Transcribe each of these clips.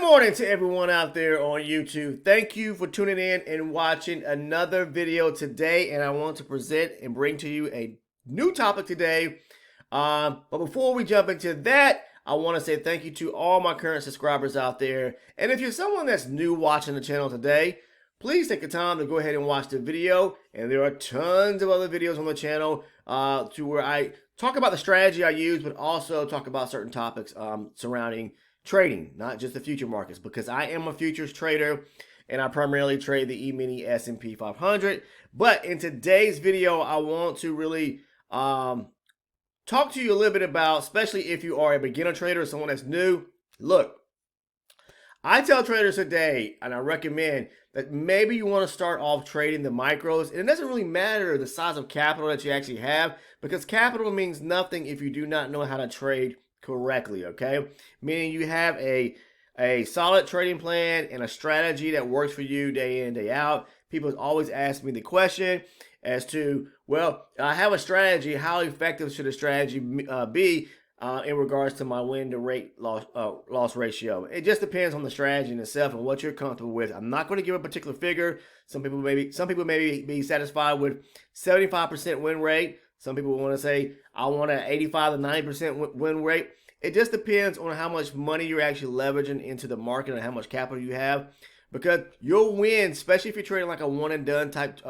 morning to everyone out there on YouTube. Thank you for tuning in and watching another video today. And I want to present and bring to you a new topic today. But before we jump into that, I want to say thank you to all my current subscribers out there. And if you're someone that's new watching the channel today, please take the time to go ahead and watch the video. And there are tons of other videos on the channel to where I talk about the strategy I use, but also talk about certain topics surrounding trading, not just the future markets, because I am a futures trader and I primarily trade the E-mini S&P 500. But in today's video, I want to really talk to you a little bit about, especially if you are a beginner trader or someone that's new. Look, I tell traders today, and I recommend that maybe you want to start off trading the micros. And it doesn't really matter the size of capital that you actually have, because capital means nothing if you do not know how to trade correctly, okay? Meaning you have a solid trading plan and a strategy that works for you day in, day out. People always ask me the question as to, well, I have a strategy. How effective should a strategy be in regards to my win to rate loss ratio? It just depends on the strategy in itself and what you're comfortable with. I'm not going to give a particular figure. Some people may be satisfied with 75% win rate. Some people want to say, I want an 85 to 90% win rate. It just depends on how much money you're actually leveraging into the market and how much capital you have. Because you'll win, especially if you're trading like a one and done type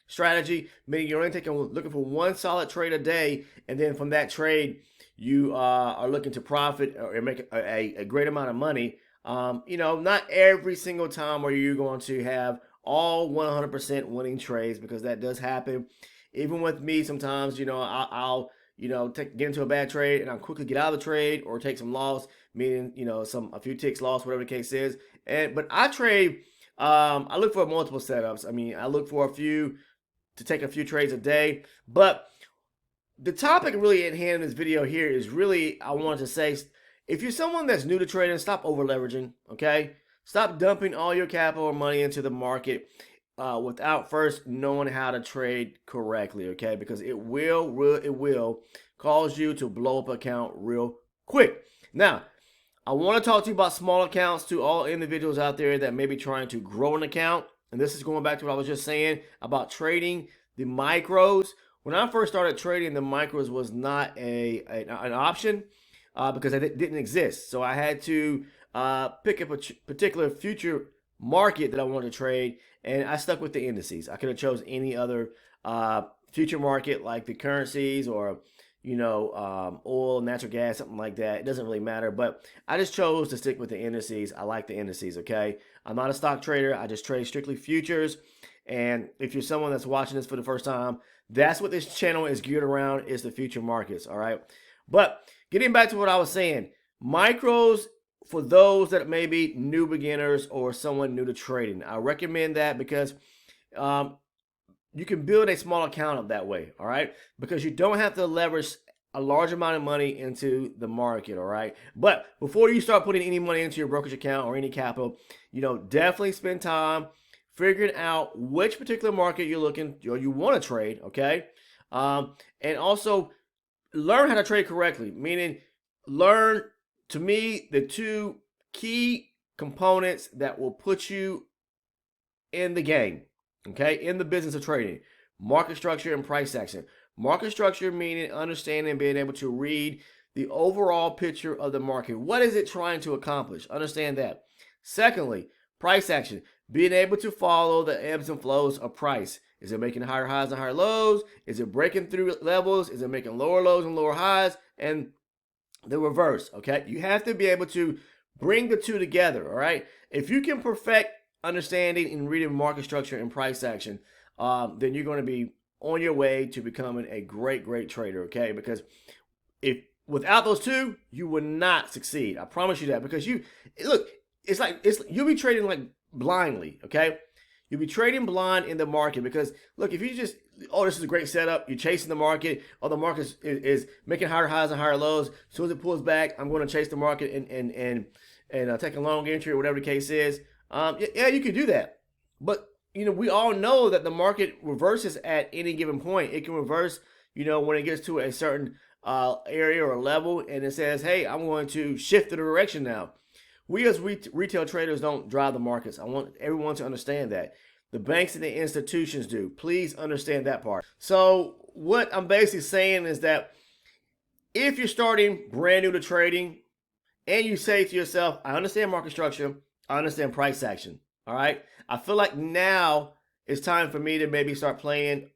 strategy, meaning you're only looking for one solid trade a day, and then from that trade, you are looking to profit or make a great amount of money. Not every single time are you going to have all 100% winning trades, because that does happen. Even with me, sometimes, I'll get into a bad trade and I'll quickly get out of the trade or take some loss, meaning, a few ticks loss, whatever the case is. But I trade, I look for multiple setups. I mean, I look for to take a few trades a day. But the topic really at hand in this video here is really, I wanted to say, if you're someone that's new to trading, stop over leveraging, okay? Stop dumping all your capital or money into the market without first knowing how to trade correctly, okay? Because it will cause you to blow up an account real quick. Now, I want to talk to you about small accounts, to all individuals out there that may be trying to grow an account. And this is going back to what I was just saying about trading the micros. When I first started trading, the micros was not an option because it didn't exist. So I had to pick up a particular future market that I wanted to trade, and I stuck with the indices. I could have chose any other future market like the currencies or oil, natural gas, something like that. It doesn't really matter, but I just chose to stick with the indices. I like the indices, okay? I'm not a stock trader. I just trade strictly futures. And if you're someone that's watching this for the first time, that's what this channel is geared around, is the future markets, all right? But getting back to what I was saying, micros, for those that may be new beginners or someone new to trading, I recommend that because you can build a small account up that way, all right? Because you don't have to leverage a large amount of money into the market, all right? But before you start putting any money into your brokerage account or any capital, definitely spend time figuring out which particular market you're looking or you want to trade, okay? And also learn how to trade correctly, meaning learn, to me, the two key components that will put you in the game, okay, in the business of trading: market structure and price action. Market structure meaning understanding and being able to read the overall picture of the market. What is it trying to accomplish? Understand that. Secondly, price action, being able to follow the ebbs and flows of price. Is it making higher highs and higher lows? Is it breaking through levels? Is it making lower lows and lower highs? And the reverse, okay? You have to be able to bring the two together, all right? If you can perfect understanding and reading market structure and price action, then you're going to be on your way to becoming a great trader, okay? Because if without those two, you will not succeed. I promise you that. Because you'll be trading like blindly, okay? You'll be trading blind in the market because, look, if you just, this is a great setup, you're chasing the market, or the market is making higher highs and higher lows. As soon as it pulls back, I'm going to chase the market and take a long entry or whatever the case is. Yeah, you can do that. But, we all know that the market reverses at any given point. It can reverse, when it gets to a certain area or level, and it says, hey, I'm going to shift the direction now. we as retail traders don't drive the markets. I want everyone to understand that. The banks and the institutions do. Please understand that part. So what I'm basically saying is that if you're starting brand new to trading and you say to yourself, I understand market structure, I understand price action, all right? I feel like now it's time for me to maybe start playing,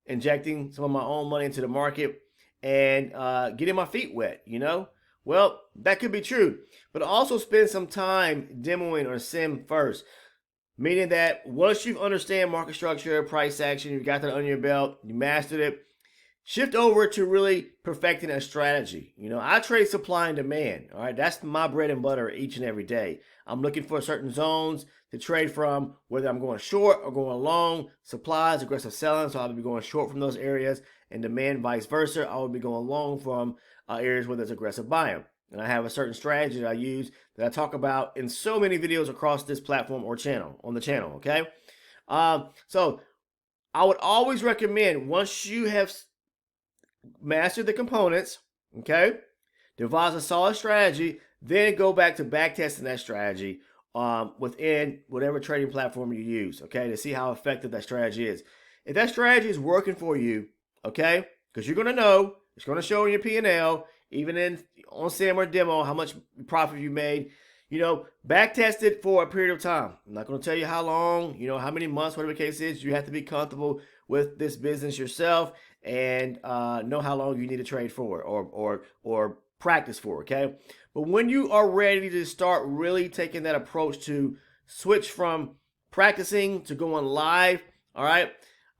injecting some of my own money into the market and getting my feet wet, Well, that could be true, but also spend some time demoing or sim first. Meaning that once you understand market structure, price action, you've got that under your belt, you mastered it, shift over to really perfecting a strategy. I trade supply and demand. All right, that's my bread and butter each and every day. I'm looking for certain zones to trade from, whether I'm going short or going long. Supplies, aggressive selling, so I'll be going short from those areas, and demand, vice versa. I will be going long from areas where there's aggressive buying. And I have a certain strategy that I use that I talk about in so many videos across this platform or channel, on the channel, okay? So I would always recommend, once you have mastered the components, okay, devise a solid strategy, then go back to backtesting that strategy within whatever trading platform you use, okay, to see how effective that strategy is. If that strategy is working for you, okay, because you're going to know, it's going to show in your P&L, even on sim or demo, how much profit you made. Backtest it for a period of time. I'm not going to tell you how long, how many months, whatever the case is. You have to be comfortable with this business yourself and know how long you need to trade for or practice for, okay? But when you are ready to start really taking that approach to switch from practicing to going live, all right,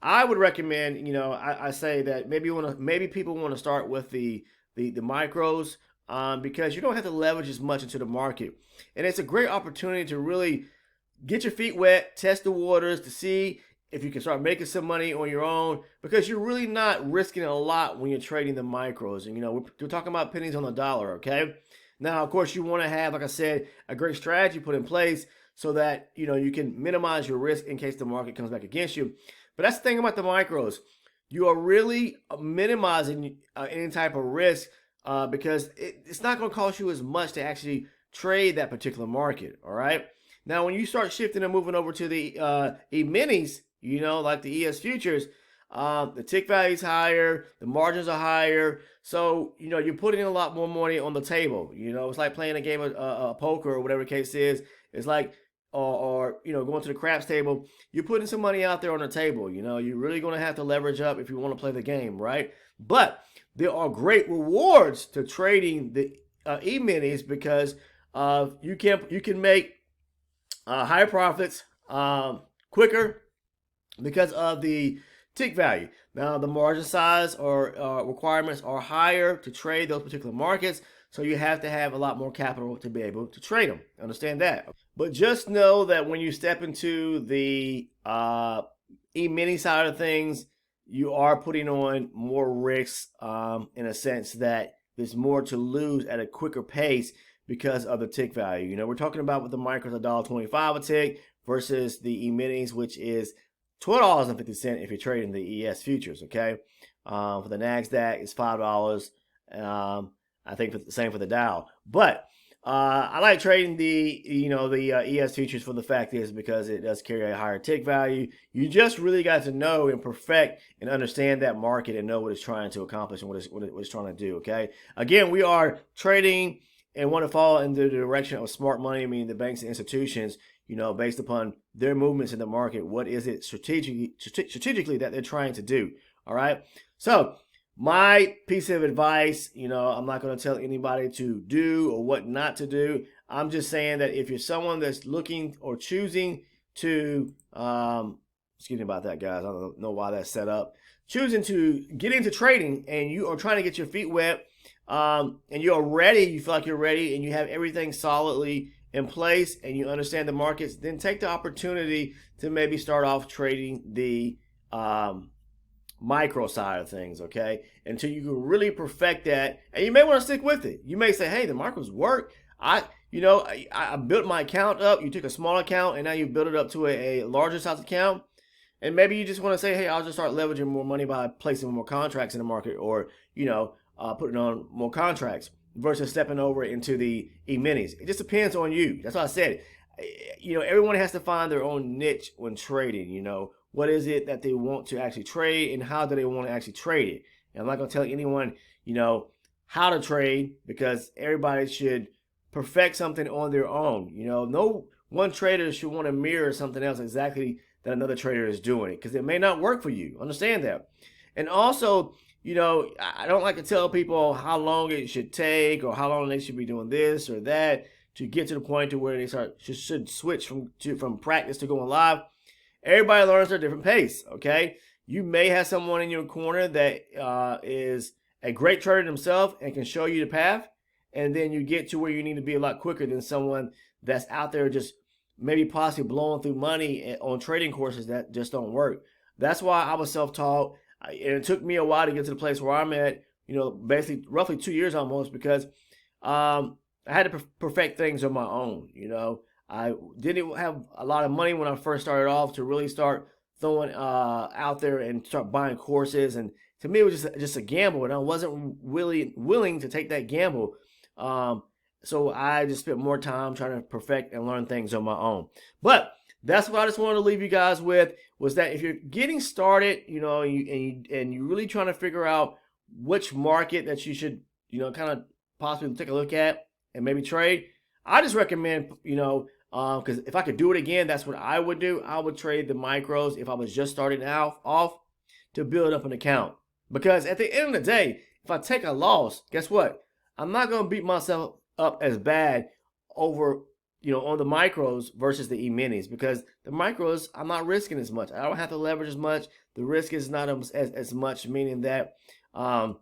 I would recommend, I say that maybe people want to start with the micros because you don't have to leverage as much into the market. And it's a great opportunity to really get your feet wet, test the waters to see if you can start making some money on your own, because you're really not risking a lot when you're trading the micros. And, we're talking about pennies on the dollar, okay? Now, of course, you want to have, like I said, a great strategy put in place so that, you can minimize your risk in case the market comes back against you. But that's the thing about the micros. You are really minimizing any type of risk because it's not going to cost you as much to actually trade that particular market, all right? Now, when you start shifting and moving over to the E-minis, like the ES futures, the tick value is higher, the margins are higher, so, you're putting a lot more money on the table. It's like playing a game of poker or whatever the case is. It's like, or going to the craps table, you're putting some money out there on the table. You're really going to have to leverage up if you want to play the game, right? But there are great rewards to trading the E-minis because you can make higher profits quicker because of the tick value. Now, the margin size or requirements are higher to trade those particular markets, so you have to have a lot more capital to be able to trade them. Understand that. But just know that when you step into the E-mini side of things, you are putting on more risks in a sense that there's more to lose at a quicker pace because of the tick value. We're talking about with the micros $1.25 a tick versus the E-minis, which is $12.50 if you're trading the ES futures, okay? For the NASDAQ, it's $5. I think the same for the Dow. But I like trading the ES futures for the fact is because it does carry a higher tick value. You just really got to know and perfect and understand that market and know what it's trying to accomplish and what it's trying to do, okay? Again, we are trading and want to fall in the direction of smart money, meaning the banks and institutions, based upon their movements in the market. What is it strategically that they're trying to do? All right. So my piece of advice, I'm not going to tell anybody to do or what not to do. I'm just saying that if you're someone that's looking or choosing to, excuse me about that, guys. I don't know why that's set up. Choosing to get into trading and you are trying to get your feet wet, and you're ready, you feel like you're ready, and you have everything solidly in place, and you understand the markets, then take the opportunity to maybe start off trading the micro side of things, okay? Until you can really perfect that, and you may want to stick with it. You may say, hey, the micros work. I built my account up. You took a small account, and now you build it up to a larger size account. And maybe you just want to say, hey, I'll just start leveraging more money by placing more contracts in the market or, putting on more contracts. versus stepping over into the E-minis. It just depends on you. That's why I said, everyone has to find their own niche when trading. What is it that they want to actually trade, and how do they want to actually trade it? And I'm not going to tell anyone, how to trade, because everybody should perfect something on their own. No one trader should want to mirror something else exactly that another trader is doing it, because it may not work for you. Understand that. And also, I don't like to tell people how long it should take or how long they should be doing this or that to get to the point to where they should switch from practice to going live. Everybody learns at a different pace, okay? You may have someone in your corner that is a great trader themselves and can show you the path, and then you get to where you need to be a lot quicker than someone that's out there just maybe possibly blowing through money on trading courses that just don't work. That's why I was self-taught, and it took me a while to get to the place where I'm at, basically roughly 2 years almost, because I had to perfect things on my own. I didn't have a lot of money when I first started off to really start throwing out there and start buying courses, and to me it was just a gamble, and I wasn't really willing to take that gamble. So I just spent more time trying to perfect and learn things on my own. But that's what I just wanted to leave you guys with, was that if you're getting started, and you're really trying to figure out which market that you should, kind of possibly take a look at and maybe trade, I just recommend, because if I could do it again, that's what I would do. I would trade the micros if I was just starting out off to build up an account. Because at the end of the day, if I take a loss, guess what? I'm not going to beat myself up as bad over, on the micros versus the E-minis, because the micros, I'm not risking as much. I don't have to leverage as much. The risk is not as much, meaning that I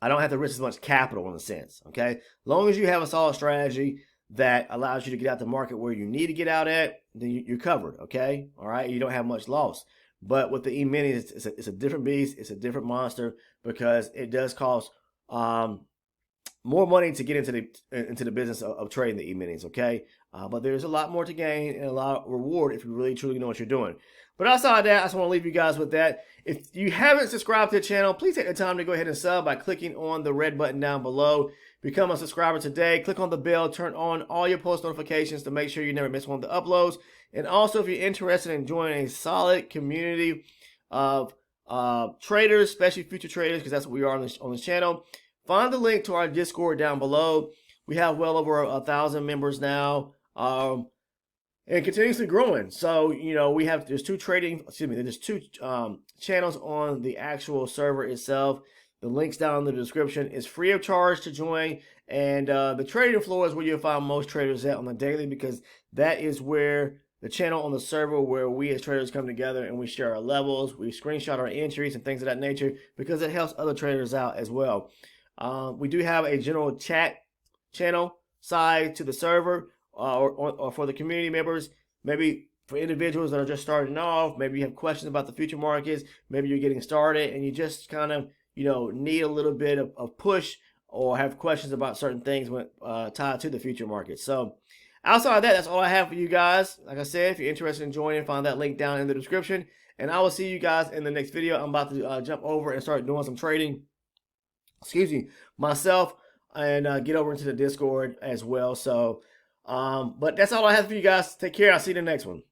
don't have to risk as much capital in a sense, okay? As long as you have a solid strategy that allows you to get out the market where you need to get out at, then you're covered, okay? All right, you don't have much loss. But with the E-minis, it's a different beast. It's a different monster, because it does cost more money to get into the business of trading the E-minis, okay? But there's a lot more to gain and a lot of reward if you really truly know what you're doing. But outside that, I just want to leave you guys with that. If you haven't subscribed to the channel, please take the time to go ahead and sub by clicking on the red button down below. Become a subscriber today. Click on the bell, turn on all your post notifications to make sure you never miss one of the uploads. And also, if you're interested in joining a solid community of traders, especially future traders, because that's what we are on this channel, find the link to our Discord down below. We have well over 1,000 members now, and continuously growing. So, there's two channels on the actual server itself. The link's down in the description. It's free of charge to join, and the trading floor is where you'll find most traders at on the daily, because that is where the channel on the server where we as traders come together and we share our levels, we screenshot our entries and things of that nature, because it helps other traders out as well. We do have a general chat channel side to the server, or for the community members, maybe for individuals that are just starting off. Maybe you have questions about the future markets, maybe you're getting started and you just kind of need a little bit of push, or have questions about certain things when tied to the future market. So outside of that, that's all I have for you guys. Like I said, if you're interested in joining, find that link down in the description, and I will see you guys in the next video. I'm about to jump over and start doing some trading, myself, and get over into the Discord as well. So but that's all I have for you guys. Take care. I'll see you in the next one.